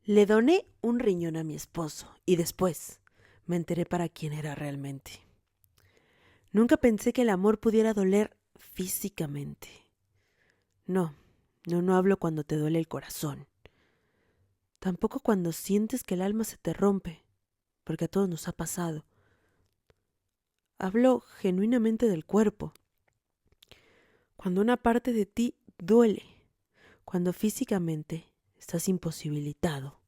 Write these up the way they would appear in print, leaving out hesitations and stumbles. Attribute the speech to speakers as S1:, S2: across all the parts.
S1: Le doné un riñón a mi esposo y después me enteré para quién era realmente. Nunca pensé que el amor pudiera doler físicamente. No hablo cuando te duele el corazón. Tampoco cuando sientes que el alma se te rompe, porque a todos nos ha pasado. Hablo genuinamente del cuerpo. Cuando una parte de ti duele, cuando físicamente estás imposibilitado.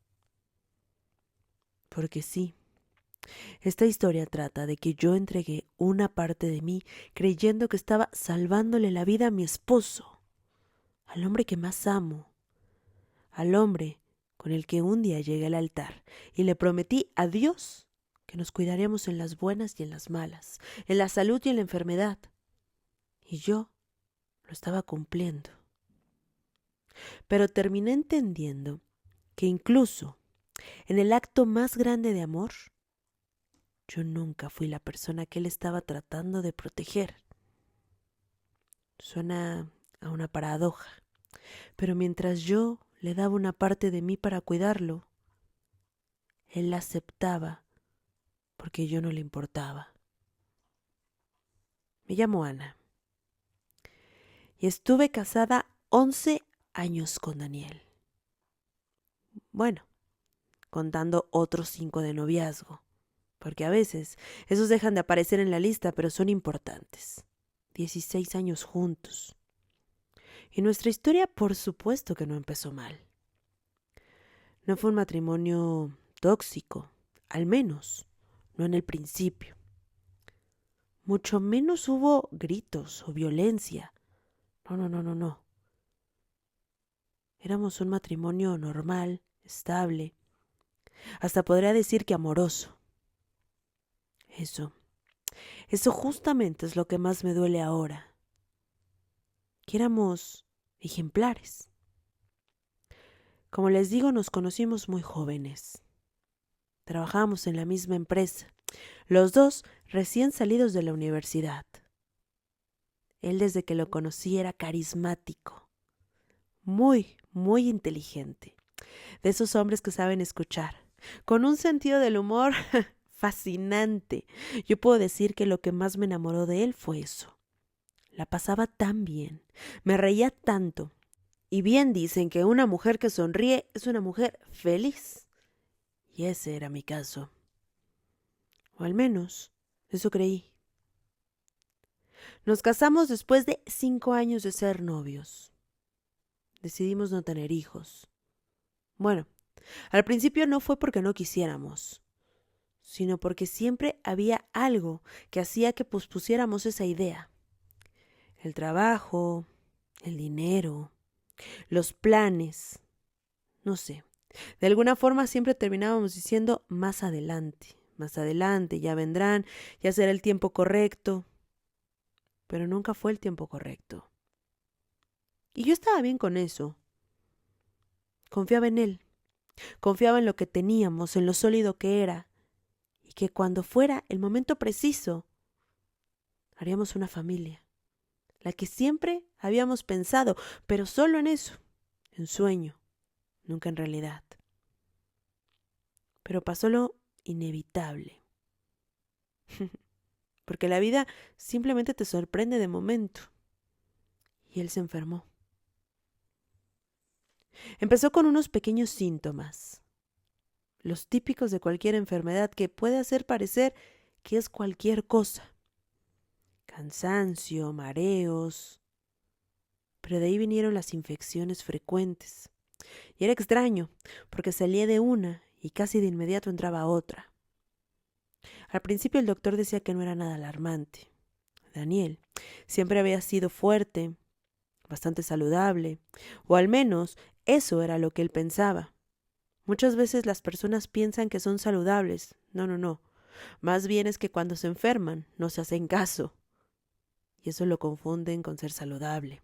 S1: Porque sí, esta historia trata de que yo entregué una parte de mí creyendo que estaba salvándole la vida a mi esposo, al hombre que más amo, al hombre con el que un día llegué al altar y le prometí a Dios que nos cuidaríamos en las buenas y en las malas, en la salud y en la enfermedad. Y yo lo estaba cumpliendo. Pero terminé entendiendo que incluso en el acto más grande de amor, yo nunca fui la persona que él estaba tratando de proteger. Suena a una paradoja, pero mientras yo le daba una parte de mí para cuidarlo, él la aceptaba porque yo no le importaba. Me llamo Ana y estuve casada 11 años con Daniel. Bueno, contando otros 5 de noviazgo, porque a veces esos dejan de aparecer en la lista, pero son importantes. 16 años juntos. Y nuestra historia, por supuesto que no empezó mal. No fue un matrimonio tóxico, al menos no en el principio. Mucho menos hubo gritos o violencia. No. Éramos un matrimonio normal, estable, hasta podría decir que amoroso. Eso justamente es lo que más me duele ahora. Que éramos ejemplares. Como les digo, nos conocimos muy jóvenes. Trabajábamos en la misma empresa, los dos recién salidos de la universidad. Él desde que lo conocí era carismático, muy inteligente, de esos hombres que saben escuchar, con un sentido del humor fascinante. Yo puedo decir que lo que más me enamoró de él fue eso. La pasaba tan bien, me reía tanto. Y bien dicen que una mujer que sonríe es una mujer feliz. Y ese era mi caso. O al menos, eso creí. Nos casamos después de 5 años de ser novios. Decidimos no tener hijos. Bueno, al principio no fue porque no quisiéramos, sino porque siempre había algo que hacía que pospusiéramos esa idea. El trabajo, el dinero, los planes, no sé. De alguna forma siempre terminábamos diciendo más adelante, ya vendrán, ya será el tiempo correcto. Pero nunca fue el tiempo correcto. Y yo estaba bien con eso. Confiaba en él, confiaba en lo que teníamos, en lo sólido que era, y que cuando fuera el momento preciso, haríamos una familia, la que siempre habíamos pensado, pero solo en eso, en sueño, nunca en realidad. Pero pasó lo inevitable, porque la vida simplemente te sorprende de momento, y él se enfermó. Empezó con unos pequeños síntomas, los típicos de cualquier enfermedad que puede hacer parecer que es cualquier cosa. Cansancio, mareos. Pero de ahí vinieron las infecciones frecuentes. Y era extraño, porque salía de una y casi de inmediato entraba otra. Al principio el doctor decía que no era nada alarmante. Daniel siempre había sido fuerte, bastante saludable, o al menos eso era lo que él pensaba. Muchas veces las personas piensan que son saludables. No. Más bien es que cuando se enferman no se hacen caso. Y eso lo confunden con ser saludable.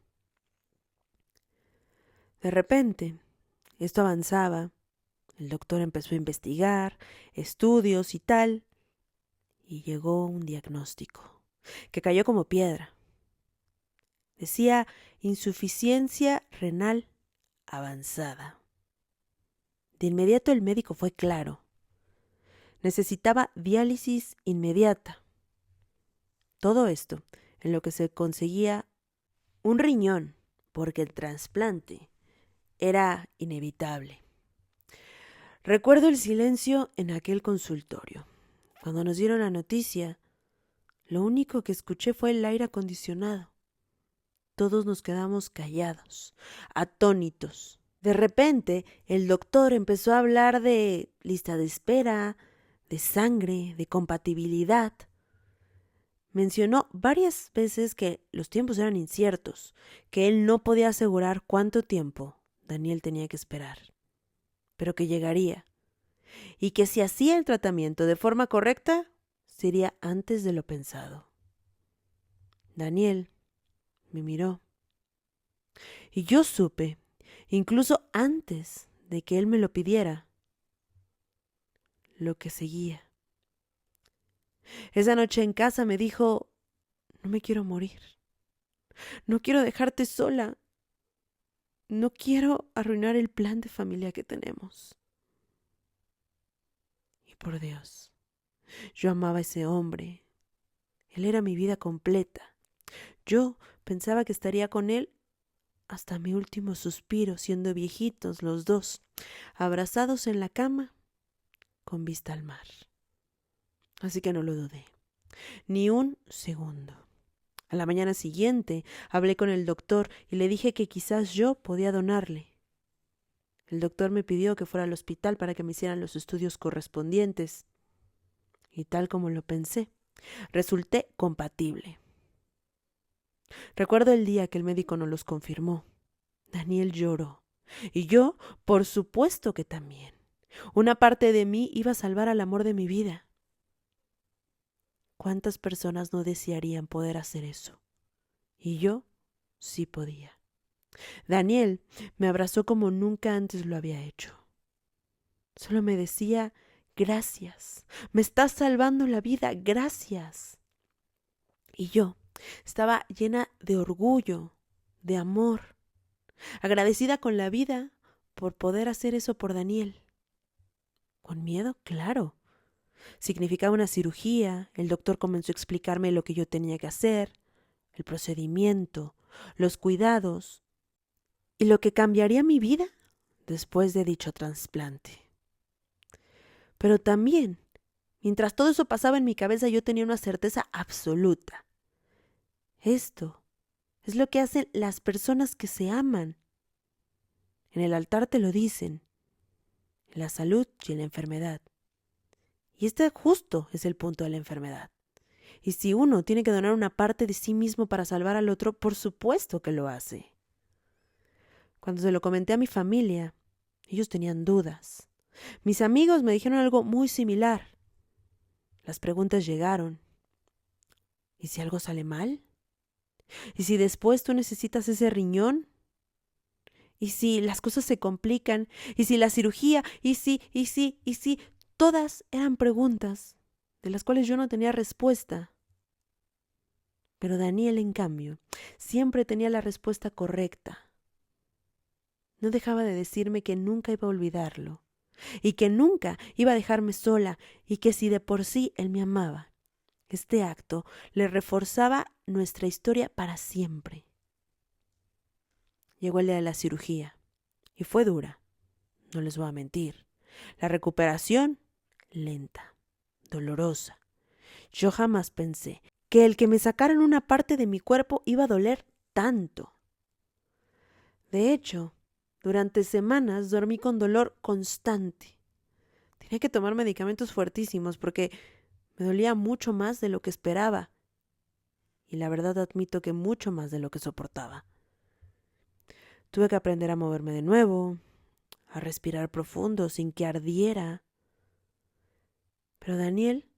S1: De repente, esto avanzaba. El doctor empezó a investigar, estudios y tal. Y llegó un diagnóstico que cayó como piedra. Decía insuficiencia renal avanzada. De inmediato el médico fue claro. Necesitaba diálisis inmediata. Todo esto en lo que se conseguía un riñón, porque el trasplante era inevitable. Recuerdo el silencio en aquel consultorio. Cuando nos dieron la noticia, lo único que escuché fue el aire acondicionado. Todos nos quedamos callados, atónitos. De repente, el doctor empezó a hablar de lista de espera, de sangre, de compatibilidad. Mencionó varias veces que los tiempos eran inciertos, que él no podía asegurar cuánto tiempo Daniel tenía que esperar, pero que llegaría, y que si hacía el tratamiento de forma correcta, sería antes de lo pensado. Daniel me miró, y yo supe, incluso antes de que él me lo pidiera, lo que seguía. Esa noche en casa me dijo: no me quiero morir, no quiero dejarte sola, no quiero arruinar el plan de familia que tenemos. Y por Dios, yo amaba a ese hombre. Él era mi vida completa. Yo pensaba que estaría con él hasta mi último suspiro, siendo viejitos los dos, abrazados en la cama, con vista al mar. Así que no lo dudé, ni un segundo. A la mañana siguiente hablé con el doctor y le dije que quizás yo podía donarle. El doctor me pidió que fuera al hospital para que me hicieran los estudios correspondientes. Y tal como lo pensé, resulté compatible. Recuerdo el día que el médico nos los confirmó. Daniel lloró. Y yo, por supuesto que también. Una parte de mí iba a salvar al amor de mi vida. ¿Cuántas personas no desearían poder hacer eso? Y yo sí podía. Daniel me abrazó como nunca antes lo había hecho. Solo me decía: gracias, me estás salvando la vida, gracias. Y yo estaba llena de orgullo, de amor, agradecida con la vida por poder hacer eso por Daniel. Con miedo, claro. Significaba una cirugía, el doctor comenzó a explicarme lo que yo tenía que hacer, el procedimiento, los cuidados y lo que cambiaría mi vida después de dicho trasplante. Pero también, mientras todo eso pasaba en mi cabeza, yo tenía una certeza absoluta. Esto es lo que hacen las personas que se aman. En el altar te lo dicen, en la salud y en la enfermedad. Y este justo es el punto de la enfermedad. Y si uno tiene que donar una parte de sí mismo para salvar al otro, por supuesto que lo hace. Cuando se lo comenté a mi familia, ellos tenían dudas. Mis amigos me dijeron algo muy similar. Las preguntas llegaron. ¿Y si algo sale mal? ¿Y si después tú necesitas ese riñón? ¿Y si las cosas se complican? ¿Y si la cirugía? ¿Y si? Todas eran preguntas de las cuales yo no tenía respuesta. Pero Daniel, en cambio, siempre tenía la respuesta correcta. No dejaba de decirme que nunca iba a olvidarlo, y que nunca iba a dejarme sola, y que si de por sí él me amaba, este acto le reforzaba nuestra historia para siempre. Llegó el día de la cirugía, y fue dura, no les voy a mentir. La recuperación, lenta, dolorosa. Yo jamás pensé que el que me sacaran una parte de mi cuerpo iba a doler tanto. De hecho, durante semanas dormí con dolor constante. Tenía que tomar medicamentos fuertísimos porque me dolía mucho más de lo que esperaba. Y la verdad admito que mucho más de lo que soportaba. Tuve que aprender a moverme de nuevo, a respirar profundo sin que ardiera. Pero Daniel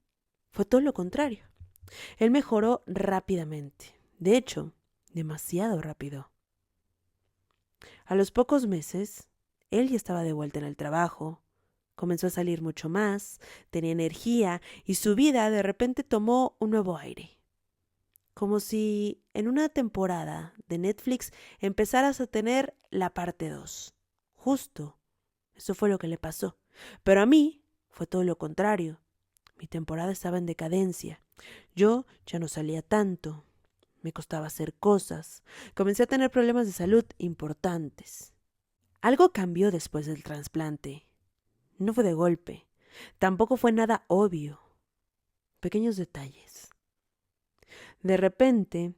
S1: fue todo lo contrario. Él mejoró rápidamente. De hecho, demasiado rápido. A los pocos meses, él ya estaba de vuelta en el trabajo. Comenzó a salir mucho más, tenía energía y su vida de repente tomó un nuevo aire. Como si en una temporada de Netflix empezaras a tener la parte 2, justo Eso fue lo que le pasó. Pero a mí fue todo lo contrario. Mi temporada estaba en decadencia. Yo ya no salía tanto. Me costaba hacer cosas. Comencé a tener problemas de salud importantes. Algo cambió después del trasplante. No fue de golpe. Tampoco fue nada obvio. Pequeños detalles. De repente,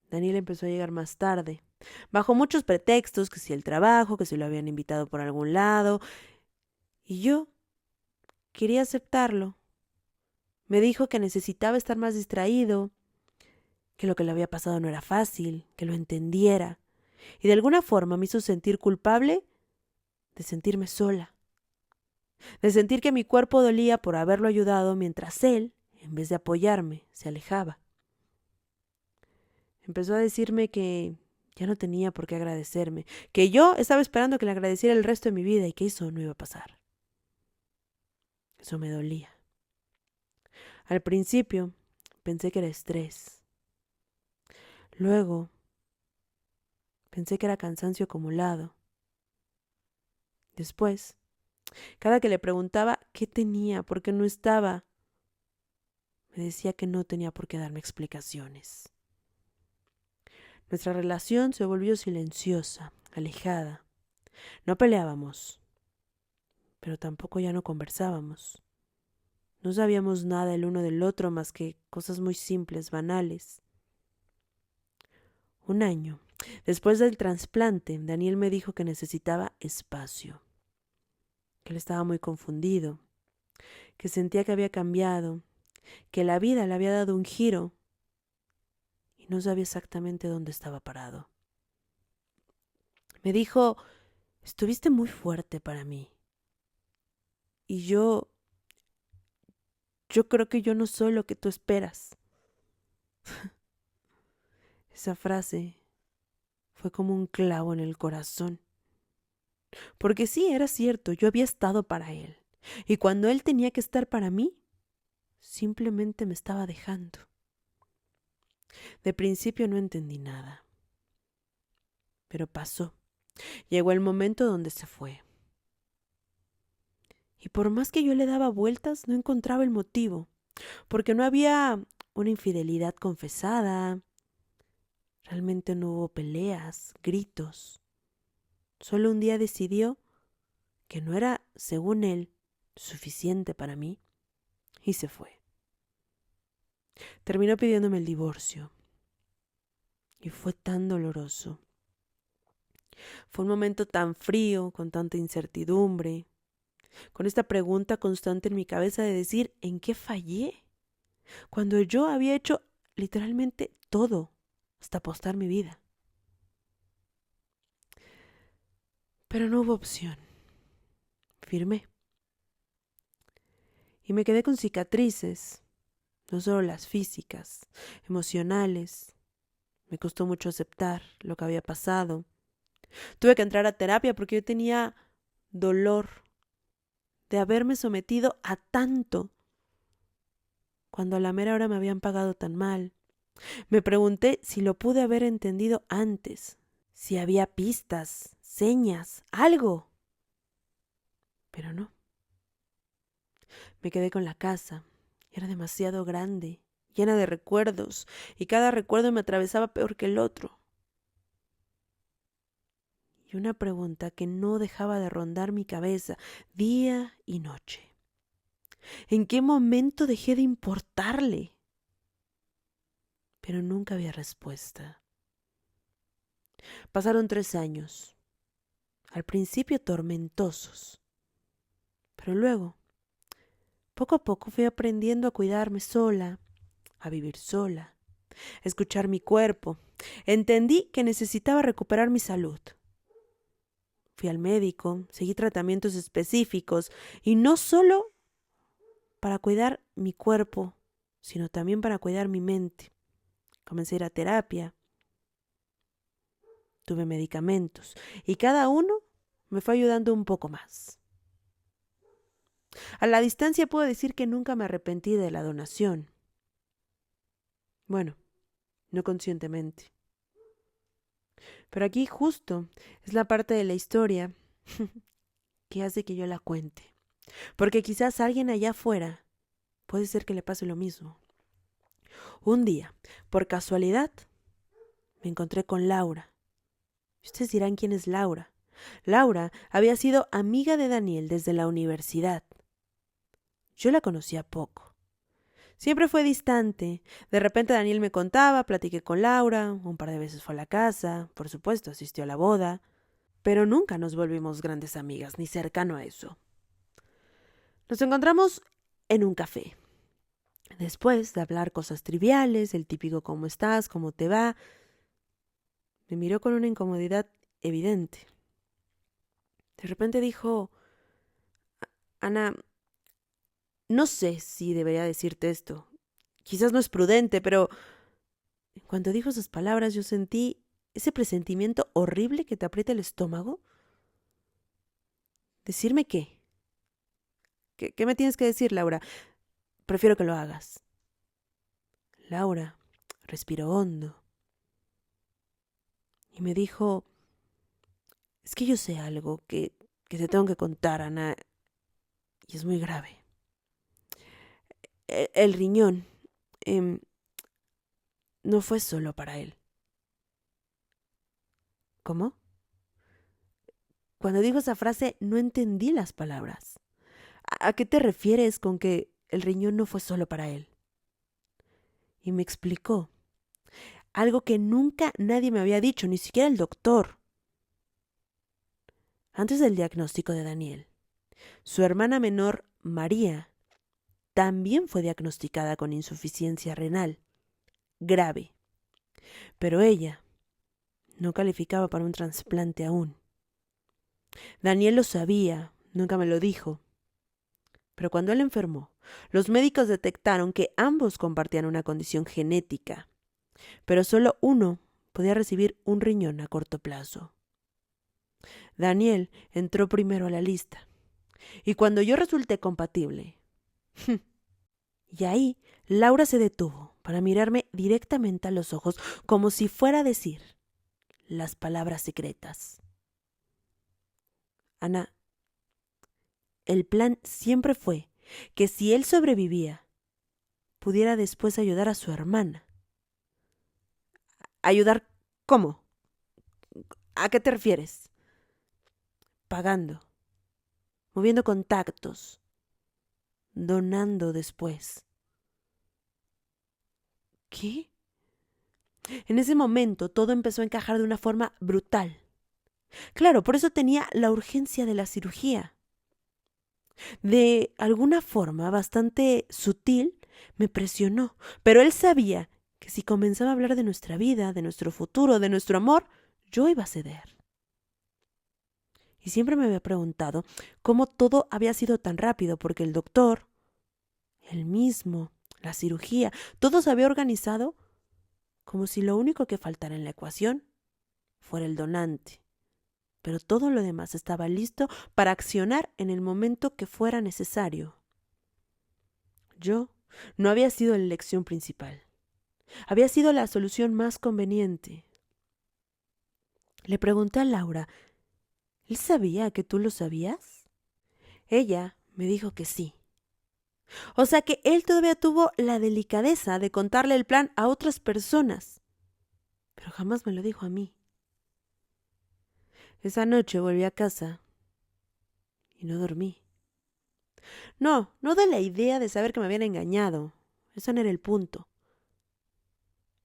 S1: Daniel empezó a llegar más tarde, bajo muchos pretextos, que si el trabajo, que si lo habían invitado por algún lado, y yo quería aceptarlo. Me dijo que necesitaba estar más distraído, que lo que le había pasado no era fácil, que lo entendiera, y de alguna forma me hizo sentir culpable de sentirme sola, de sentir que mi cuerpo dolía por haberlo ayudado mientras él, en vez de apoyarme, se alejaba. Empezó a decirme que ya no tenía por qué agradecerme, que yo estaba esperando que le agradeciera el resto de mi vida y que eso no iba a pasar. Eso me dolía. Al principio pensé que era estrés. Luego pensé que era cansancio acumulado. Después, cada que le preguntaba qué tenía, por qué no estaba, me decía que no tenía por qué darme explicaciones. Nuestra relación se volvió silenciosa, alejada. No peleábamos, pero tampoco ya no conversábamos. No sabíamos nada el uno del otro más que cosas muy simples, banales. Un año después del trasplante, Daniel me dijo que necesitaba espacio, que él estaba muy confundido, que sentía que había cambiado, que la vida le había dado un giro y no sabía exactamente dónde estaba parado. Me dijo, estuviste muy fuerte para mí. Y yo creo que yo no soy lo que tú esperas. Esa frase fue como un clavo en el corazón. Porque sí, era cierto, yo había estado para él. Y cuando él tenía que estar para mí, simplemente me estaba dejando. De principio no entendí nada. Pero pasó. Llegó el momento donde se fue. Y por más que yo le daba vueltas, no encontraba el motivo. Porque no había una infidelidad confesada. Realmente no hubo peleas, gritos. Solo un día decidió que no era, según él, suficiente para mí y se fue. Terminó pidiéndome el divorcio y fue tan doloroso. Fue un momento tan frío, con tanta incertidumbre, con esta pregunta constante en mi cabeza de decir, ¿en qué fallé? Cuando yo había hecho literalmente todo, hasta apostar mi vida. Pero no hubo opción. Firmé. Y me quedé con cicatrices, no solo las físicas, emocionales. Me costó mucho aceptar lo que había pasado. Tuve que entrar a terapia porque yo tenía dolor de haberme sometido a tanto cuando a la mera hora me habían pagado tan mal. Me pregunté si lo pude haber entendido antes, si había pistas, señas, algo. Pero no. Me quedé con la casa. Era demasiado grande, llena de recuerdos, y cada recuerdo me atravesaba peor que el otro. Y una pregunta que no dejaba de rondar mi cabeza día y noche. ¿En qué momento dejé de importarle? Pero nunca había respuesta. Pasaron 3 años, al principio tormentosos, pero luego, poco a poco fui aprendiendo a cuidarme sola, a vivir sola, a escuchar mi cuerpo. Entendí que necesitaba recuperar mi salud. Fui al médico, seguí tratamientos específicos y no solo para cuidar mi cuerpo, sino también para cuidar mi mente. Comencé a ir a terapia, tuve medicamentos y cada uno me fue ayudando un poco más. A la distancia puedo decir que nunca me arrepentí de la donación. Bueno, no conscientemente. Pero aquí justo es la parte de la historia que hace que yo la cuente. Porque quizás a alguien allá afuera puede ser que le pase lo mismo. Un día, por casualidad, me encontré con Laura. Ustedes dirán quién es Laura. Laura había sido amiga de Daniel desde la universidad. Yo la conocía poco. Siempre fue distante. De repente Daniel me contaba, platiqué con Laura, un par de veces fue a la casa, por supuesto asistió a la boda, pero nunca nos volvimos grandes amigas, ni cercano a eso. Nos encontramos en un café. Después de hablar cosas triviales, el típico ¿cómo estás? ¿Cómo te va? Me miró con una incomodidad evidente. De repente dijo: Ana, no sé si debería decirte esto. Quizás no es prudente, pero en cuanto dijo esas palabras yo sentí ese presentimiento horrible que te aprieta el estómago. ¿Decirme qué? ¿Qué me tienes que decir, Laura? Prefiero que lo hagas. Laura respiró hondo y me dijo: es que yo sé algo que te tengo que contar, Ana, y es muy grave. El riñón no fue solo para él. ¿Cómo? Cuando dijo esa frase no entendí las palabras. ¿A qué te refieres con que el riñón no fue solo para él? Y me explicó algo que nunca nadie me había dicho, ni siquiera el doctor. Antes del diagnóstico de Daniel, su hermana menor, María, también fue diagnosticada con insuficiencia renal grave, pero ella no calificaba para un trasplante aún. Daniel lo sabía, nunca me lo dijo, pero cuando él enfermó, los médicos detectaron que ambos compartían una condición genética, pero solo uno podía recibir un riñón a corto plazo. Daniel entró primero a la lista, y cuando yo resulté compatible, y ahí Laura se detuvo para mirarme directamente a los ojos, como si fuera a decir las palabras secretas. Ana, el plan siempre fue que si él sobrevivía, pudiera después ayudar a su hermana. ¿Ayudar cómo? ¿A qué te refieres? Pagando, moviendo contactos, donando después. ¿Qué? En ese momento todo empezó a encajar de una forma brutal. Claro, por eso tenía la urgencia de la cirugía. De alguna forma bastante sutil me presionó, pero él sabía que si comenzaba a hablar de nuestra vida, de nuestro futuro, de nuestro amor, yo iba a ceder. Y siempre me había preguntado cómo todo había sido tan rápido, porque el doctor, él mismo, la cirugía, todo se había organizado como si lo único que faltara en la ecuación fuera el donante. Pero todo lo demás estaba listo para accionar en el momento que fuera necesario. Yo no había sido la elección principal. Había sido la solución más conveniente. Le pregunté a Laura: ¿él sabía que tú lo sabías? Ella me dijo que sí. O sea que él todavía tuvo la delicadeza de contarle el plan a otras personas, pero jamás me lo dijo a mí. Esa noche volví a casa y no dormí. No de la idea de saber que me habían engañado. Ese no era el punto.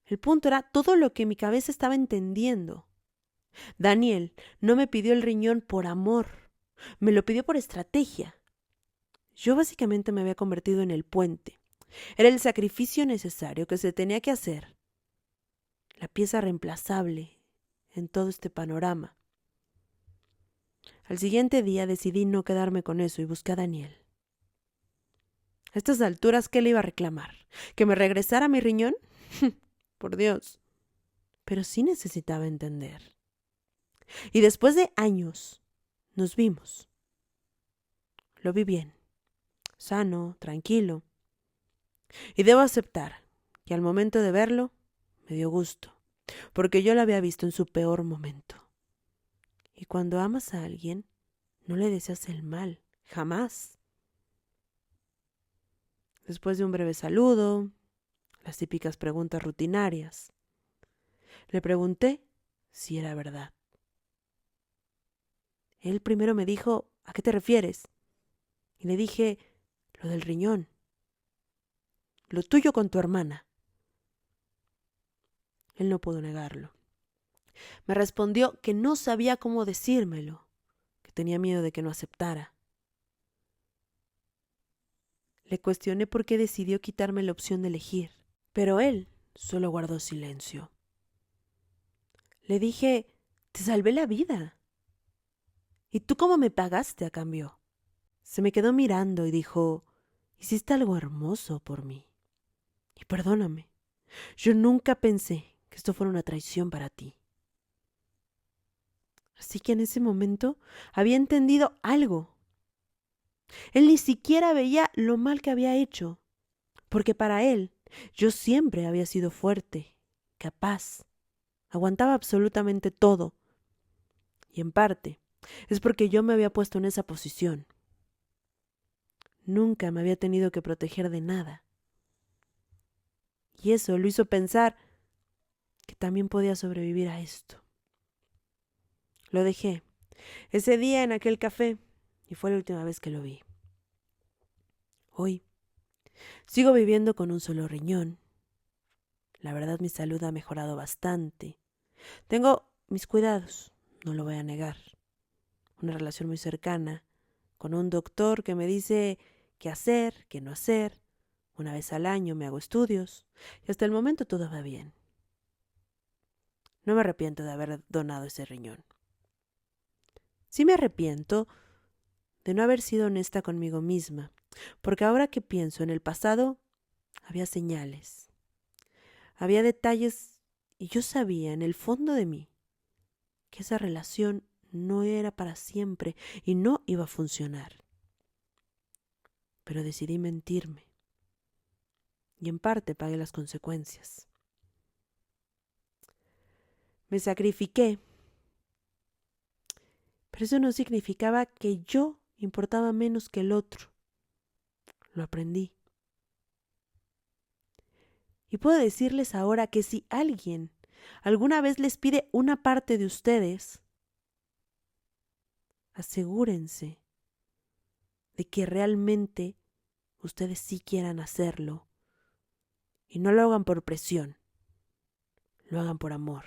S1: El punto era todo lo que mi cabeza estaba entendiendo. Daniel no me pidió el riñón por amor, me lo pidió por estrategia. Yo básicamente me había convertido en el puente. Era el sacrificio necesario que se tenía que hacer, la pieza reemplazable en todo este panorama. Al siguiente día decidí no quedarme con eso y busqué a Daniel. A estas alturas, ¿qué le iba a reclamar? ¿Que me regresara mi riñón? Por Dios. Pero sí necesitaba entender. Y después de años, nos vimos. Lo vi bien, sano, tranquilo. Y debo aceptar que al momento de verlo, me dio gusto, porque yo lo había visto en su peor momento. Y cuando amas a alguien, No le deseas el mal, jamás. Después de un breve saludo, las típicas preguntas rutinarias, le pregunté si era verdad. Él primero me dijo, ¿a qué te refieres? Y le dije, lo del riñón, lo tuyo con tu hermana. Él no pudo negarlo. Me respondió que no sabía cómo decírmelo, que tenía miedo de que no aceptara. Le cuestioné por qué decidió quitarme la opción de elegir, pero él solo guardó silencio. Le dije, te salvé la vida. ¿Y tú cómo me pagaste a cambio? Se me quedó mirando y dijo, hiciste algo hermoso por mí. Y perdóname, yo nunca pensé que esto fuera una traición para ti. Así que en ese momento había entendido algo. Él ni siquiera veía lo mal que había hecho, porque para él yo siempre había sido fuerte, capaz, aguantaba absolutamente todo. Y en parte es porque yo me había puesto en esa posición. Nunca me había tenido que proteger de nada. Y eso lo hizo pensar que también podía sobrevivir a esto. Lo dejé ese día en aquel café y fue la última vez que lo vi. Hoy sigo viviendo con un solo riñón. La verdad, mi salud ha mejorado bastante. Tengo mis cuidados, no lo voy a negar. Una relación muy cercana con un doctor que me dice qué hacer, qué no hacer. Una vez al año me hago estudios y hasta el momento todo va bien. No me arrepiento de haber donado ese riñón. Sí me arrepiento de no haber sido honesta conmigo misma, porque ahora que pienso en el pasado, había señales, había detalles y yo sabía en el fondo de mí que esa relación no era para siempre y no iba a funcionar. Pero decidí mentirme y en parte pagué las consecuencias. Me sacrifiqué, pero eso no significaba que yo importaba menos que el otro. Lo aprendí. Y puedo decirles ahora que si alguien alguna vez les pide una parte de ustedes, asegúrense de que realmente ustedes sí quieran hacerlo y no lo hagan por presión, lo hagan por amor.